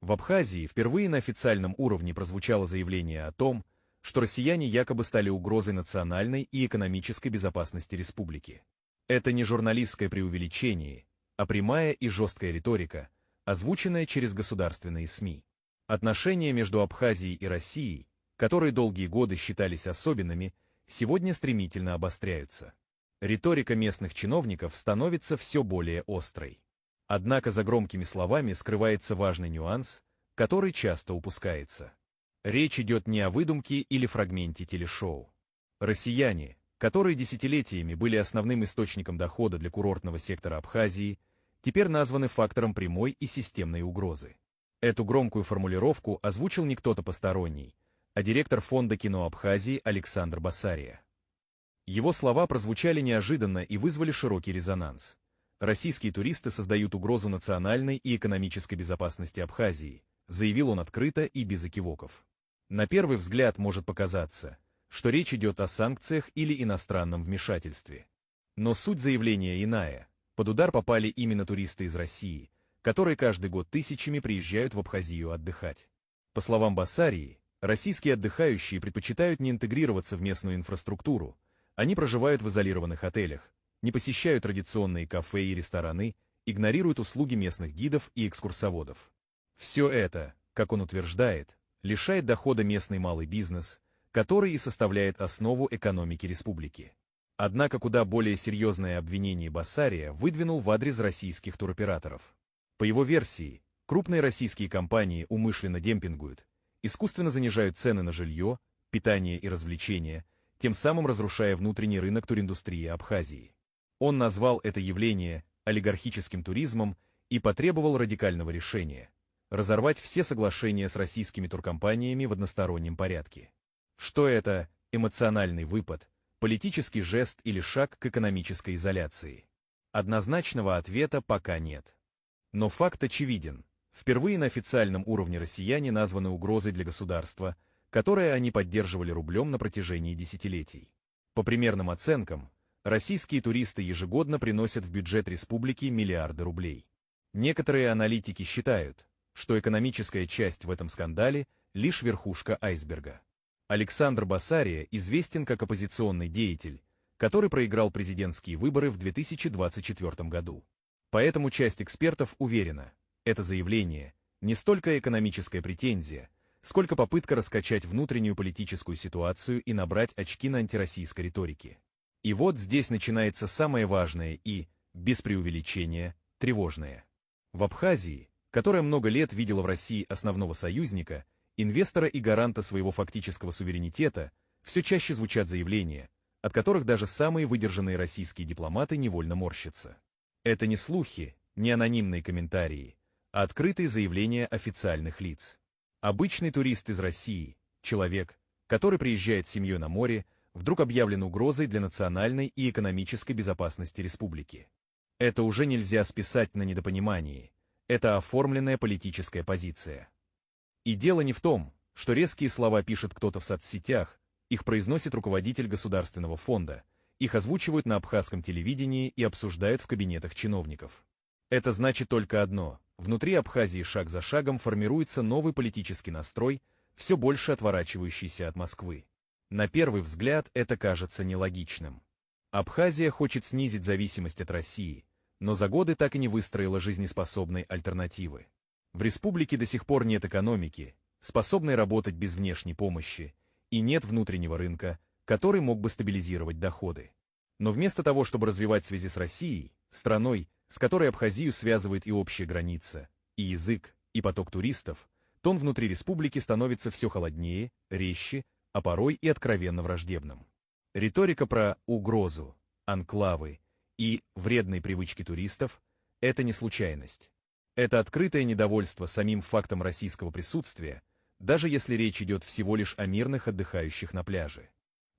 В Абхазии впервые на официальном уровне прозвучало заявление о том, что россияне якобы стали угрозой национальной и экономической безопасности республики. Это не журналистское преувеличение, а прямая и жесткая риторика, озвученная через государственные СМИ. Отношения между Абхазией и Россией, которые долгие годы считались особенными, сегодня стремительно обостряются. Риторика местных чиновников становится все более острой. Однако за громкими словами скрывается важный нюанс, который часто упускается. Речь идет не о выдумке или фрагменте телешоу. Россияне, которые десятилетиями были основным источником дохода для курортного сектора Абхазии, теперь названы фактором прямой и системной угрозы. Эту громкую формулировку озвучил не кто-то посторонний, а директор фонда кино Абхазии Александр Басария. Его слова прозвучали неожиданно и вызвали широкий резонанс. Российские туристы создают угрозу национальной и экономической безопасности Абхазии, заявил он открыто и без экивоков. На первый взгляд может показаться, что речь идет о санкциях или иностранном вмешательстве. Но суть заявления иная. Под удар попали именно туристы из России, которые каждый год тысячами приезжают в Абхазию отдыхать. По словам Басарии, российские отдыхающие предпочитают не интегрироваться в местную инфраструктуру, они проживают в изолированных отелях, не посещают традиционные кафе и рестораны, игнорируют услуги местных гидов и экскурсоводов. Все это, как он утверждает, лишает дохода местный малый бизнес, который и составляет основу экономики республики. Однако куда более серьезное обвинение Басария выдвинул в адрес российских туроператоров. По его версии, крупные российские компании умышленно демпингуют, искусственно занижают цены на жилье, питание и развлечения, тем самым разрушая внутренний рынок туриндустрии Абхазии. Он назвал это явление олигархическим туризмом и потребовал радикального решения – разорвать все соглашения с российскими туркомпаниями в одностороннем порядке. Что это – эмоциональный выпад, политический жест или шаг к экономической изоляции? Однозначного ответа пока нет. Но факт очевиден. Впервые на официальном уровне россияне названы угрозой для государства, которое они поддерживали рублем на протяжении десятилетий. По примерным оценкам, российские туристы ежегодно приносят в бюджет республики миллиарды рублей. Некоторые аналитики считают, что экономическая часть в этом скандале – лишь верхушка айсберга. Александр Басария известен как оппозиционный деятель, который проиграл президентские выборы в 2024 году. Поэтому часть экспертов уверена, это заявление – не столько экономическая претензия, сколько попытка раскачать внутреннюю политическую ситуацию и набрать очки на антироссийской риторике. И вот здесь начинается самое важное и, без преувеличения, тревожное. В Абхазии, которая много лет видела в России основного союзника, инвестора и гаранта своего фактического суверенитета, все чаще звучат заявления, от которых даже самые выдержанные российские дипломаты невольно морщатся. Это не слухи, не анонимные комментарии, а открытые заявления официальных лиц. Обычный турист из России, человек, который приезжает с семьей на море, вдруг объявлен угрозой для национальной и экономической безопасности республики. Это уже нельзя списать на недопонимание, это оформленная политическая позиция. И дело не в том, что резкие слова пишет кто-то в соцсетях, их произносит руководитель государственного фонда, их озвучивают на абхазском телевидении и обсуждают в кабинетах чиновников. Это значит только одно – внутри Абхазии шаг за шагом формируется новый политический настрой, все больше отворачивающийся от Москвы. На первый взгляд это кажется нелогичным. Абхазия хочет снизить зависимость от России, но за годы так и не выстроила жизнеспособной альтернативы. В республике до сих пор нет экономики, способной работать без внешней помощи, и нет внутреннего рынка, который мог бы стабилизировать доходы. Но вместо того, чтобы развивать связи с Россией, страной, с которой Абхазию связывает и общая граница, и язык, и поток туристов, тон внутри республики становится все холоднее, резче, а порой и откровенно враждебным. Риторика про угрозу, анклавы и вредные привычки туристов – это не случайность. Это открытое недовольство самим фактом российского присутствия, даже если речь идет всего лишь о мирных отдыхающих на пляже.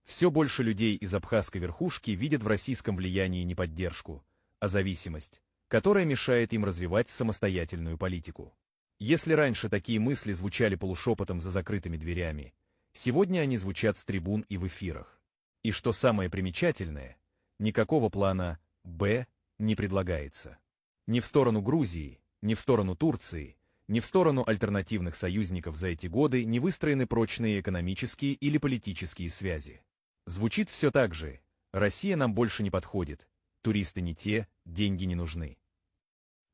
Все больше людей из абхазской верхушки видят в российском влиянии не поддержку, а зависимость, которая мешает им развивать самостоятельную политику. Если раньше такие мысли звучали полушепотом за закрытыми дверями, сегодня они звучат с трибун и в эфирах. И что самое примечательное, никакого плана «Б» не предлагается. Ни в сторону Грузии, ни в сторону Турции, ни в сторону альтернативных союзников за эти годы не выстроены прочные экономические или политические связи. Звучит все так же: Россия нам больше не подходит, туристы не те, деньги не нужны.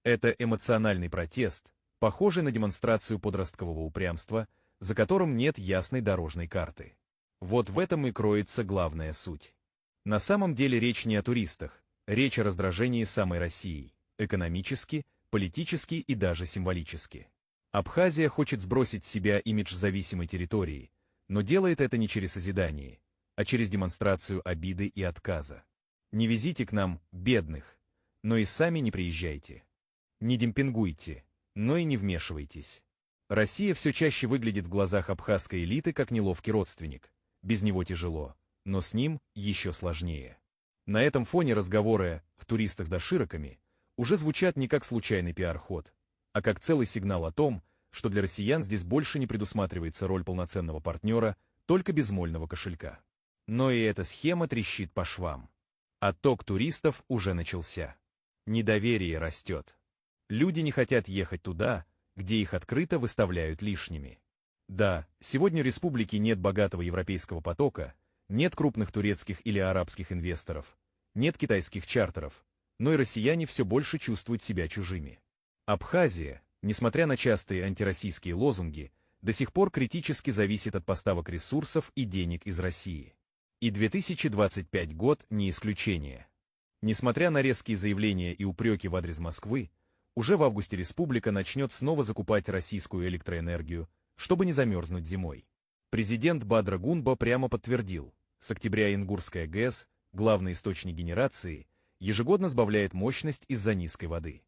Это эмоциональный протест, похожий на демонстрацию подросткового упрямства, за которым нет ясной дорожной карты. Вот в этом и кроется главная суть. На самом деле речь не о туристах, речь о раздражении самой России, экономически, политически и даже символически. Абхазия хочет сбросить с себя имидж зависимой территории, но делает это не через созидание, а через демонстрацию обиды и отказа. Не везите к нам бедных, но и сами не приезжайте. Не демпингуйте, но и не вмешивайтесь. Россия все чаще выглядит в глазах абхазской элиты как неловкий родственник. Без него тяжело, но с ним еще сложнее. На этом фоне разговоры о туристах с дошираками уже звучат не как случайный пиар-ход, а как целый сигнал о том, что для россиян здесь больше не предусматривается роль полноценного партнера, только безмольного кошелька. Но и эта схема трещит по швам. Отток туристов уже начался. Недоверие растет. Люди не хотят ехать туда, где их открыто выставляют лишними. Да, сегодня в республике нет богатого европейского потока, нет крупных турецких или арабских инвесторов, нет китайских чартеров, но и россияне все больше чувствуют себя чужими. Абхазия, несмотря на частые антироссийские лозунги, до сих пор критически зависит от поставок ресурсов и денег из России. И 2025 год не исключение. Несмотря на резкие заявления и упреки в адрес Москвы, уже в августе республика начнет снова закупать российскую электроэнергию, чтобы не замерзнуть зимой. Президент Бадра Гунба прямо подтвердил, с октября Ингурская ГЭС, главный источник генерации, ежегодно сбавляет мощность из-за низкой воды.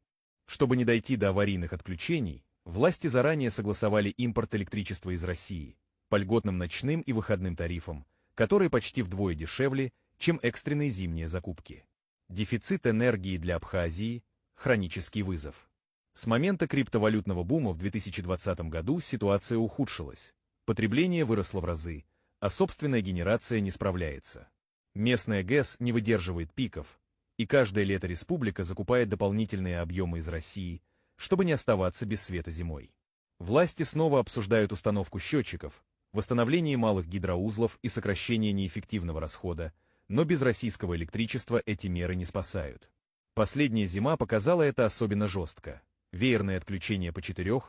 Чтобы не дойти до аварийных отключений, власти заранее согласовали импорт электричества из России по льготным ночным и выходным тарифам, которые почти вдвое дешевле, чем экстренные зимние закупки. Дефицит энергии для Абхазии – хронический вызов. С момента криптовалютного бума в 2020 году ситуация ухудшилась, потребление выросло в разы, а собственная генерация не справляется. Местная ГЭС не выдерживает пиков, и каждое лето республика закупает дополнительные объемы из России, чтобы не оставаться без света зимой. Власти снова обсуждают установку счетчиков, восстановление малых гидроузлов и сокращение неэффективного расхода, но без российского электричества эти меры не спасают. Последняя зима показала это особенно жестко. Веерные отключения по 4-6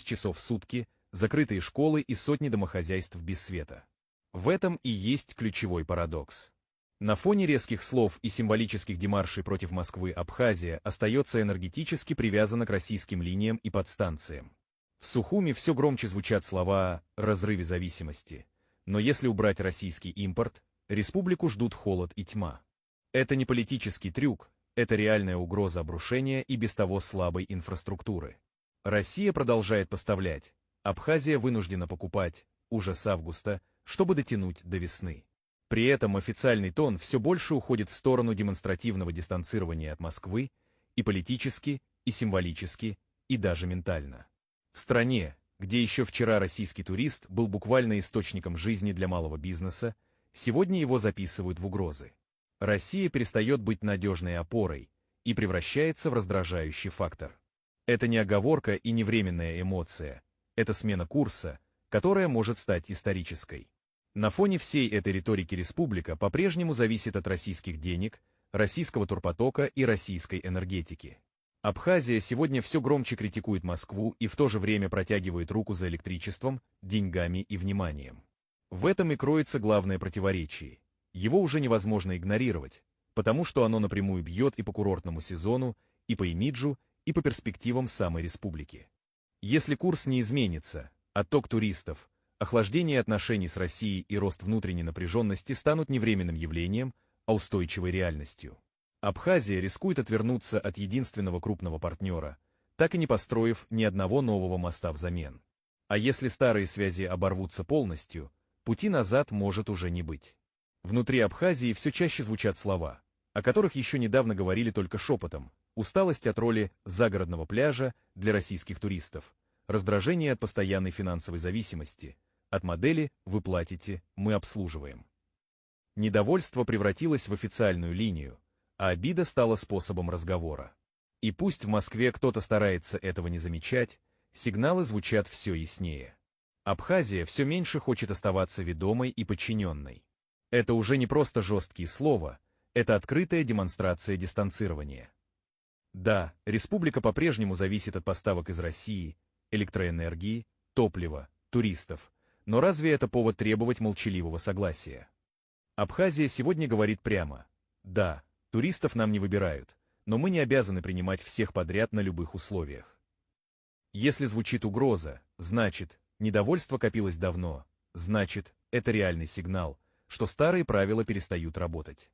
часов в сутки, закрытые школы и сотни домохозяйств без света. В этом и есть ключевой парадокс. На фоне резких слов и символических демаршей против Москвы Абхазия остается энергетически привязана к российским линиям и подстанциям. В Сухуми все громче звучат слова о разрыве зависимости, но если убрать российский импорт, республику ждут холод и тьма. Это не политический трюк, это реальная угроза обрушения и без того слабой инфраструктуры. Россия продолжает поставлять, Абхазия вынуждена покупать, уже с августа, чтобы дотянуть до весны. При этом официальный тон все больше уходит в сторону демонстративного дистанцирования от Москвы и политически, и символически, и даже ментально. В стране, где еще вчера российский турист был буквально источником жизни для малого бизнеса, сегодня его записывают в угрозы. Россия перестает быть надежной опорой и превращается в раздражающий фактор. Это не оговорка и не временная эмоция, это смена курса, которая может стать исторической. На фоне всей этой риторики республика по-прежнему зависит от российских денег, российского турпотока и российской энергетики. Абхазия сегодня все громче критикует Москву и в то же время протягивает руку за электричеством, деньгами и вниманием. В этом и кроется главное противоречие. Его уже невозможно игнорировать, потому что оно напрямую бьет и по курортному сезону, и по имиджу, и по перспективам самой республики. Если курс не изменится, отток туристов, охлаждение отношений с Россией и рост внутренней напряженности станут не временным явлением, а устойчивой реальностью. Абхазия рискует отвернуться от единственного крупного партнера, так и не построив ни одного нового моста взамен. А если старые связи оборвутся полностью, пути назад может уже не быть. Внутри Абхазии все чаще звучат слова, о которых еще недавно говорили только шепотом: усталость от роли загородного пляжа для российских туристов, раздражение от постоянной финансовой зависимости, от модели «вы платите, мы обслуживаем». Недовольство превратилось в официальную линию, а обида стала способом разговора. И пусть в Москве кто-то старается этого не замечать, сигналы звучат все яснее. Абхазия все меньше хочет оставаться ведомой и подчиненной. Это уже не просто жесткие слова, это открытая демонстрация дистанцирования. Да, республика по-прежнему зависит от поставок из России, электроэнергии, топлива, туристов, но разве это повод требовать молчаливого согласия? Абхазия сегодня говорит прямо: да, туристов нам не выбирают, но мы не обязаны принимать всех подряд на любых условиях. Если звучит угроза, значит, недовольство копилось давно, значит, это реальный сигнал, что старые правила перестают работать.